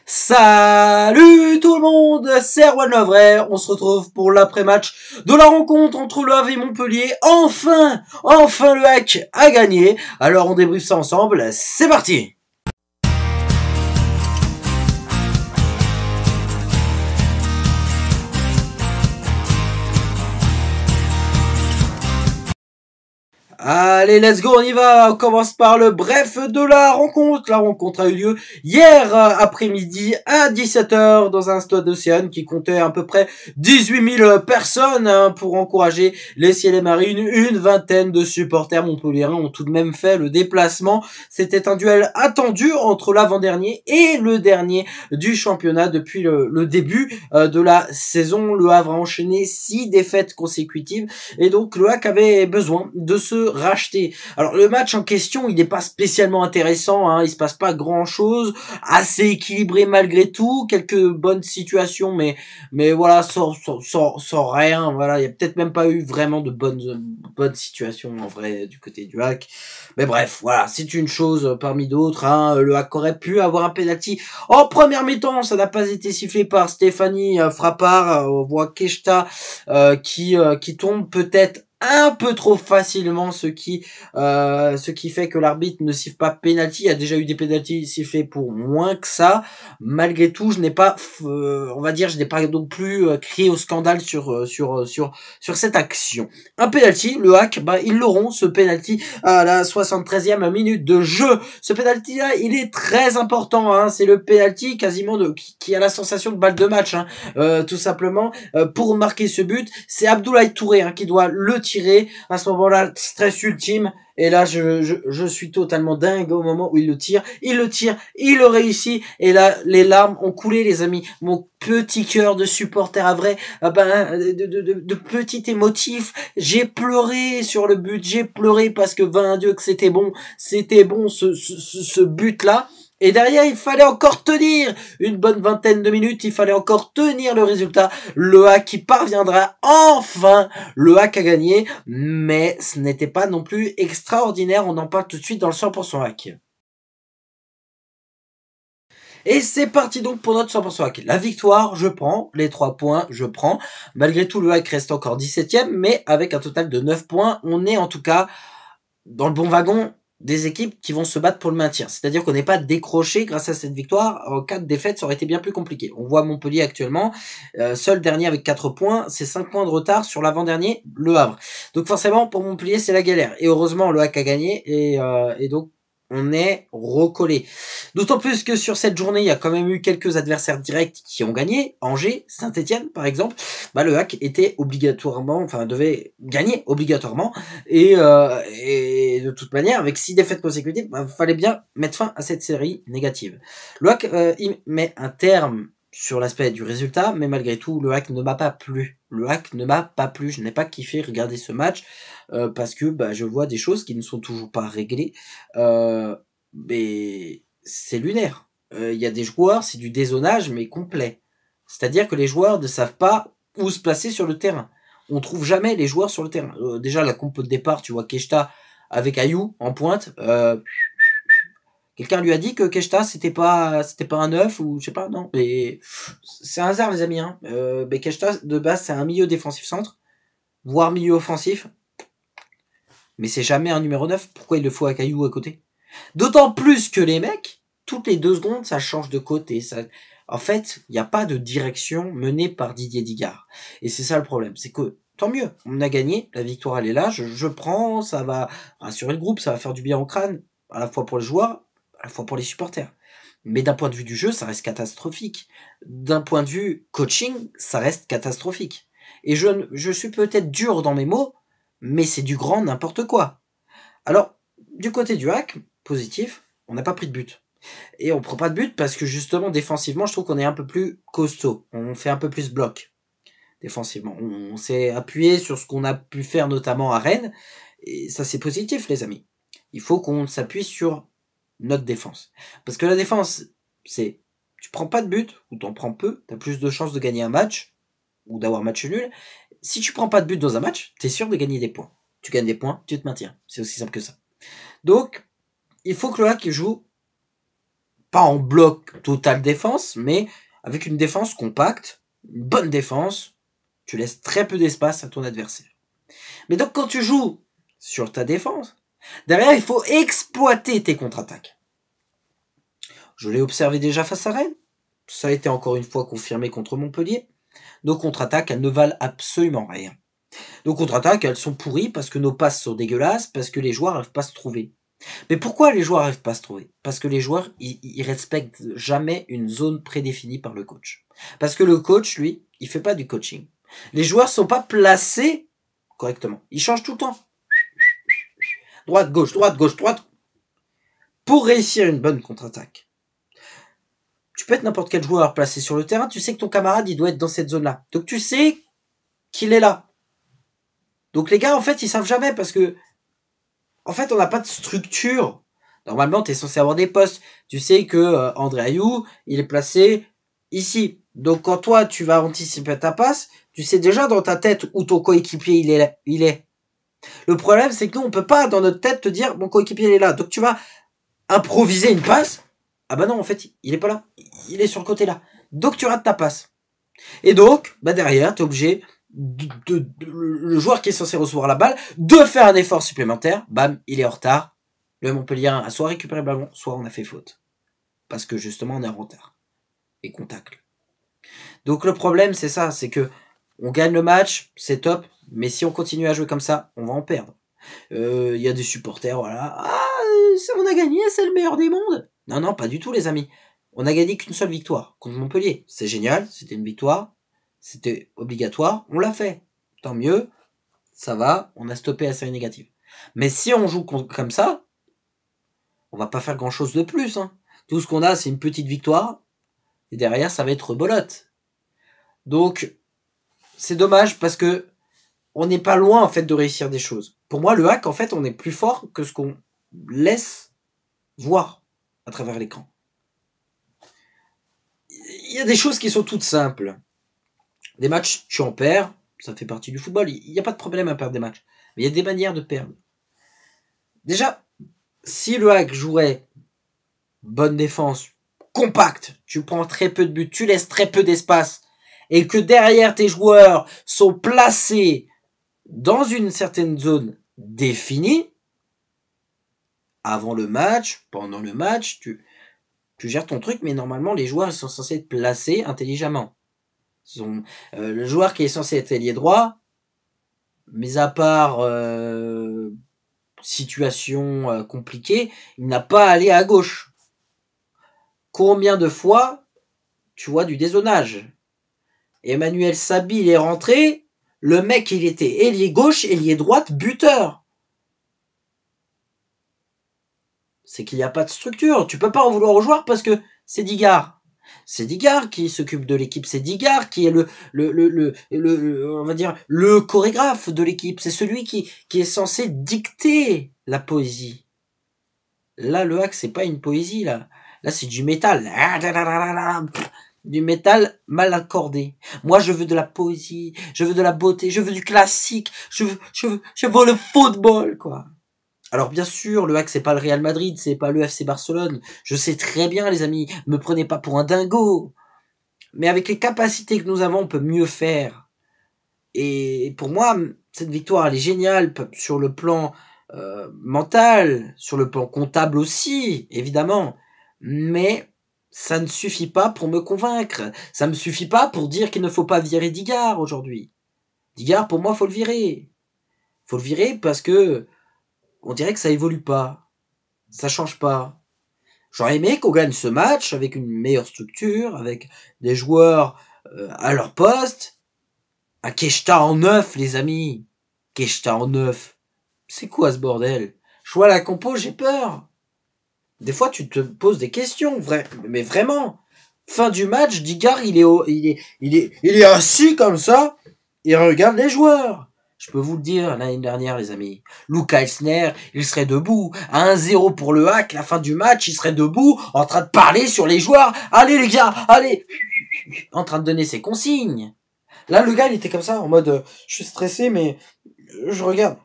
Salut tout le monde, c'est Erwan Lavray. On se retrouve pour l'après-match de la rencontre entre Le Havre et Montpellier. Enfin le Hack a gagné. Alors on débriefe ça ensemble, c'est parti. Allez, let's go, on y va. On commence par le bref de la rencontre. La rencontre a eu lieu hier après-midi à 17h dans un stade Océane qui comptait à peu près 18 000 personnes pour encourager les Ciel et Marines. Une vingtaine de supporters montpelliérains ont tout de même fait le déplacement. C'était un duel attendu entre l'avant-dernier et le dernier du championnat depuis le début de la saison. Le Havre a enchaîné 6 défaites consécutives et donc le Hack avait besoin de se racheter. Alors le match en question, il n'est pas spécialement intéressant, hein, il se passe pas grand chose, assez équilibré malgré tout, quelques bonnes situations, mais voilà, sans rien, voilà, il y a peut-être même pas eu vraiment de bonnes situations en vrai du côté du Hack. Mais bref, voilà, c'est une chose parmi d'autres, hein. Le Hack aurait pu avoir un penalty en première mi-temps, ça n'a pas été sifflé par Stéphanie Frappard, on voit Keshta qui tombe peut-être un peu trop facilement, ce qui fait que l'arbitre ne siffle pas penalty. Il y a déjà eu des penalties sifflés pour moins que ça. Malgré tout, je n'ai pas, on va dire, je n'ai pas non plus crié au scandale sur cette action. Un penalty, le Hack, ils l'auront, ce penalty à la 73e minute de jeu. Ce penalty là, il est très important, hein. C'est le penalty quasiment qui a la sensation de balle de match, hein. Tout simplement, pour marquer ce but, c'est Abdoulaye Touré qui doit le tirer. À ce moment-là, stress ultime. Et là, je suis totalement dingue au moment où il le tire. Il le réussit. Et là, les larmes ont coulé, les amis. Mon petit cœur de supporter à vrai, de petit émotif. J'ai pleuré sur le but. J'ai pleuré parce que, vain Dieu, que c'était bon. C'était bon, ce but-là. Et derrière, il fallait encore tenir une bonne vingtaine de minutes, il fallait encore tenir le résultat. Le Hack qui parviendra enfin, le Hack a gagné, mais ce n'était pas non plus extraordinaire, on en parle tout de suite dans le 100% Hack. Et c'est parti donc pour notre 100% Hack. La victoire, je prends. Les 3 points, je prends. Malgré tout, le Hack reste encore 17ème, mais avec un total de 9 points, on est en tout cas dans le bon wagon des équipes qui vont se battre pour le maintien. C'est-à-dire qu'on n'est pas décroché grâce à cette victoire. En cas de défaite, ça aurait été bien plus compliqué. On voit Montpellier actuellement, seul dernier avec 4 points, c'est 5 points de retard sur l'avant-dernier, Le Havre. Donc forcément, pour Montpellier, c'est la galère. Et heureusement, le Hack a gagné et donc on est recollé. D'autant plus que sur cette journée, il y a quand même eu quelques adversaires directs qui ont gagné. Angers, Saint-Etienne, par exemple. Le Hack était obligatoirement, devait gagner obligatoirement. Et de toute manière, avec 6 défaites consécutives, fallait bien mettre fin à cette série négative. Le Hack, il met un terme sur l'aspect du résultat, mais malgré tout, le Hack ne m'a pas plu. Le Hack ne m'a pas plu. Je n'ai pas kiffé regarder ce match parce que je vois des choses qui ne sont toujours pas réglées. Mais c'est lunaire. Il y a des joueurs, c'est du dézonage, mais complet. C'est-à-dire que les joueurs ne savent pas où se placer sur le terrain. On trouve jamais les joueurs sur le terrain. Déjà, la compo de départ, tu vois Keshta avec Ayou en pointe. Quelqu'un lui a dit que Keshta c'était pas un 9 ou je sais pas, non. Mais c'est un hasard, les amis. Mais Keshta de base c'est un milieu défensif centre, voire milieu offensif. Mais c'est jamais un numéro 9. Pourquoi il le faut avec Ayou à côté? D'autant plus que les mecs, toutes les 2 secondes, ça change de côté. En fait, il n'y a pas de direction menée par Didier Digard. Et c'est ça le problème. C'est que, tant mieux, on a gagné, la victoire elle est là, je prends, ça va rassurer le groupe, ça va faire du bien au crâne, à la fois pour les joueurs, à la fois pour les supporters. Mais d'un point de vue du jeu, ça reste catastrophique. D'un point de vue coaching, ça reste catastrophique. Et je suis peut-être dur dans mes mots, mais c'est du grand n'importe quoi. Alors, du côté du Hack, positif, on n'a pas pris de but. Et on prend pas de but parce que justement, défensivement, je trouve qu'on est un peu plus costaud. On fait un peu plus bloc défensivement. On s'est appuyé sur ce qu'on a pu faire notamment à Rennes. Et ça, c'est positif, les amis. Il faut qu'on s'appuie sur notre défense. Parce que la défense, c'est tu prends pas de but ou t'en prends peu, t'as plus de chances de gagner un match ou d'avoir match nul. Si tu prends pas de but dans un match, t'es sûr de gagner des points. Tu gagnes des points, tu te maintiens. C'est aussi simple que ça. Donc, il faut que le Hack joue pas en bloc total défense, mais avec une défense compacte, une bonne défense, tu laisses très peu d'espace à ton adversaire. Mais donc quand tu joues sur ta défense, derrière il faut exploiter tes contre-attaques. Je l'ai observé déjà face à Rennes, ça a été encore une fois confirmé contre Montpellier. Nos contre-attaques, elles ne valent absolument rien. Nos contre-attaques, elles sont pourries parce que nos passes sont dégueulasses, parce que les joueurs n'arrivent pas à se trouver. Mais pourquoi les joueurs n'arrivent pas à se trouver? Parce que les joueurs, ils respectent jamais une zone prédéfinie par le coach. Parce que le coach, lui, il fait pas du coaching. Les joueurs sont pas placés correctement. Ils changent tout le temps. Droite, gauche, droite, gauche, droite. Pour réussir une bonne contre-attaque, tu peux être n'importe quel joueur placé sur le terrain, tu sais que ton camarade, il doit être dans cette zone-là. Donc tu sais qu'il est là. Donc les gars, en fait, ils savent jamais parce que, en fait, on n'a pas de structure. Normalement, tu es censé avoir des postes. Tu sais que André Ayou, il est placé ici. Donc quand toi, tu vas anticiper ta passe, tu sais déjà dans ta tête où ton coéquipier il est. Le problème, c'est que nous, on peut pas dans notre tête te dire mon coéquipier il est là. Donc tu vas improviser une passe. Ah bah non, en fait, il est pas là. Il est sur le côté là. Donc tu rates ta passe. Et donc, bah derrière, tu es obligé le joueur qui est censé recevoir la balle de faire un effort supplémentaire. Bam, il est en retard. Le Montpellier a soit récupéré le ballon, soit on a fait faute. Parce que justement, on est en retard. Et qu'on tacle. Donc le problème, c'est ça, c'est que on gagne le match, c'est top, mais si on continue à jouer comme ça, on va en perdre. Y a des supporters, voilà. Ah, on a gagné, c'est le meilleur des mondes. Non, non, pas du tout, les amis. On a gagné qu'une seule victoire contre Montpellier. C'est génial, c'était une victoire. C'était obligatoire, on l'a fait. Tant mieux, ça va, on a stoppé la série négative. Mais si on joue comme ça, on va pas faire grand chose de plus. Hein. Tout ce qu'on a, c'est une petite victoire. Et derrière, ça va être rebolote. Donc, c'est dommage parce que on n'est pas loin en fait de réussir des choses. Pour moi, le hack, en fait, on est plus fort que ce qu'on laisse voir à travers l'écran. Il y a des choses qui sont toutes simples. Des matchs, tu en perds, ça fait partie du football. Il n'y a pas de problème à perdre des matchs. Mais il y a des manières de perdre. Déjà, si le hack jouerait bonne défense, compact, tu prends très peu de buts, tu laisses très peu d'espace, et que derrière tes joueurs sont placés dans une certaine zone définie, avant le match, pendant le match, tu gères ton truc, mais normalement, les joueurs ils sont censés être placés intelligemment. Le joueur qui est censé être ailier droit, mis à part situation compliquée, il n'a pas à aller à gauche. Combien de fois tu vois du dézonage? Emmanuel Sabi, il est rentré, le mec, il était ailier gauche, ailier droite, buteur. C'est qu'il n'y a pas de structure. Tu peux pas en vouloir aux joueurs parce que c'est Digard. C'est Digard qui s'occupe de l'équipe. C'est Digard qui est on va dire, le chorégraphe de l'équipe. C'est celui qui est censé dicter la poésie. Là, le hack, c'est pas une poésie, là. Là, c'est du métal. Du métal mal accordé. Moi, je veux de la poésie. Je veux de la beauté. Je veux du classique. Je veux le football, quoi. Alors bien sûr, le hack c'est pas le Real Madrid, c'est pas le FC Barcelone. Je sais très bien, les amis, me prenez pas pour un dingo. Mais avec les capacités que nous avons, on peut mieux faire. Et pour moi, cette victoire, elle est géniale sur le plan mental, sur le plan comptable aussi, évidemment. Mais ça ne suffit pas pour me convaincre. Ça me suffit pas pour dire qu'il ne faut pas virer Digard aujourd'hui. Digard, pour moi, faut le virer. Faut le virer parce que on dirait que ça évolue pas. Ça change pas. J'aurais aimé qu'on gagne ce match avec une meilleure structure, avec des joueurs à leur poste. Un Keshta en neuf, les amis. Keshta en neuf. C'est quoi ce bordel? Je vois la compo, j'ai peur. Des fois, tu te poses des questions, mais vraiment. Fin du match, Digard, il est assis comme ça, il regarde les joueurs. Je peux vous le dire, l'année dernière, les amis. Luca Elsner, il serait debout. À 1-0 pour le hack, la fin du match, il serait debout, en train de parler sur les joueurs. Allez, les gars, allez! En train de donner ses consignes. Là, le gars, il était comme ça, en mode, je suis stressé, mais je regarde.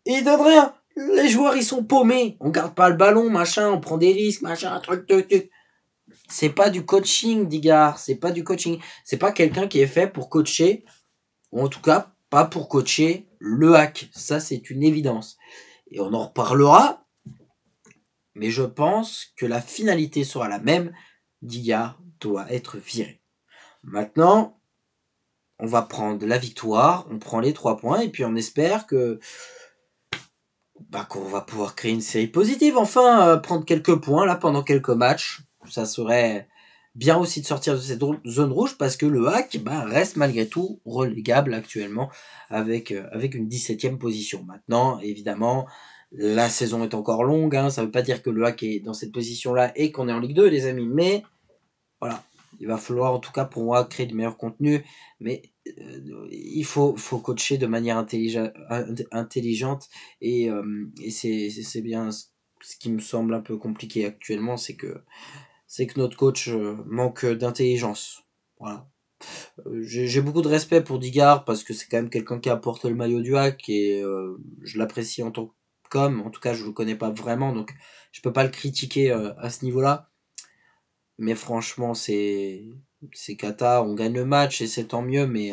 Et il donne rien. Les joueurs, ils sont paumés. On garde pas le ballon, machin, on prend des risques, machin, truc. C'est pas du coaching, Digard. C'est pas du coaching. C'est pas quelqu'un qui est fait pour coacher, ou en tout cas, pas pour coacher le hack. Ça, c'est une évidence. Et on en reparlera. Mais je pense que la finalité sera la même. Digard doit être viré. Maintenant, on va prendre la victoire, on prend les 3 points, et puis on espère que qu'on va pouvoir créer une série positive. Enfin, prendre quelques points là pendant quelques matchs. Ça serait bien aussi de sortir de cette zone rouge parce que le hack reste malgré tout relégable actuellement avec une 17e position. Maintenant, évidemment, la saison est encore longue. Hein, ça ne veut pas dire que le hack est dans cette position-là et qu'on est en Ligue 2, les amis. Mais voilà, il va falloir en tout cas pour moi créer de meilleurs contenus. Mais il faut coacher de manière intelligente et c'est bien ce qui me semble un peu compliqué actuellement, c'est que notre coach manque d'intelligence. Voilà. J'ai beaucoup de respect pour Digard parce que c'est quand même quelqu'un qui apporte le maillot du hack et je l'apprécie en tant qu'homme. En tout cas, je le connais pas vraiment, donc je peux pas le critiquer à ce niveau-là. Mais franchement, c'est cata. On gagne le match et c'est tant mieux, mais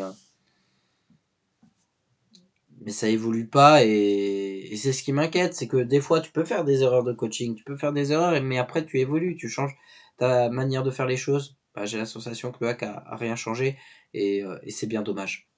ça évolue pas et c'est ce qui m'inquiète, c'est que des fois tu peux faire des erreurs de coaching, tu peux faire des erreurs, mais après tu évolues, tu changes ta manière de faire les choses. J'ai la sensation que le hack a rien changé et c'est bien dommage.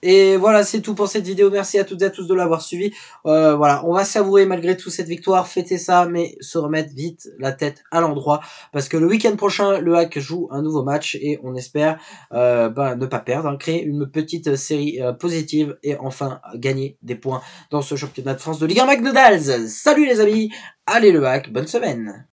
Et voilà, c'est tout pour cette vidéo. Merci à toutes et à tous de l'avoir suivi. Voilà, on va savourer malgré tout cette victoire, fêter ça, mais se remettre vite la tête à l'endroit. Parce que le week-end prochain, le hack joue un nouveau match et on espère ne pas perdre, hein, créer une petite série positive et enfin gagner des points dans ce championnat de France de Ligue 1 McDonald's. Salut les amis, allez le hack, bonne semaine.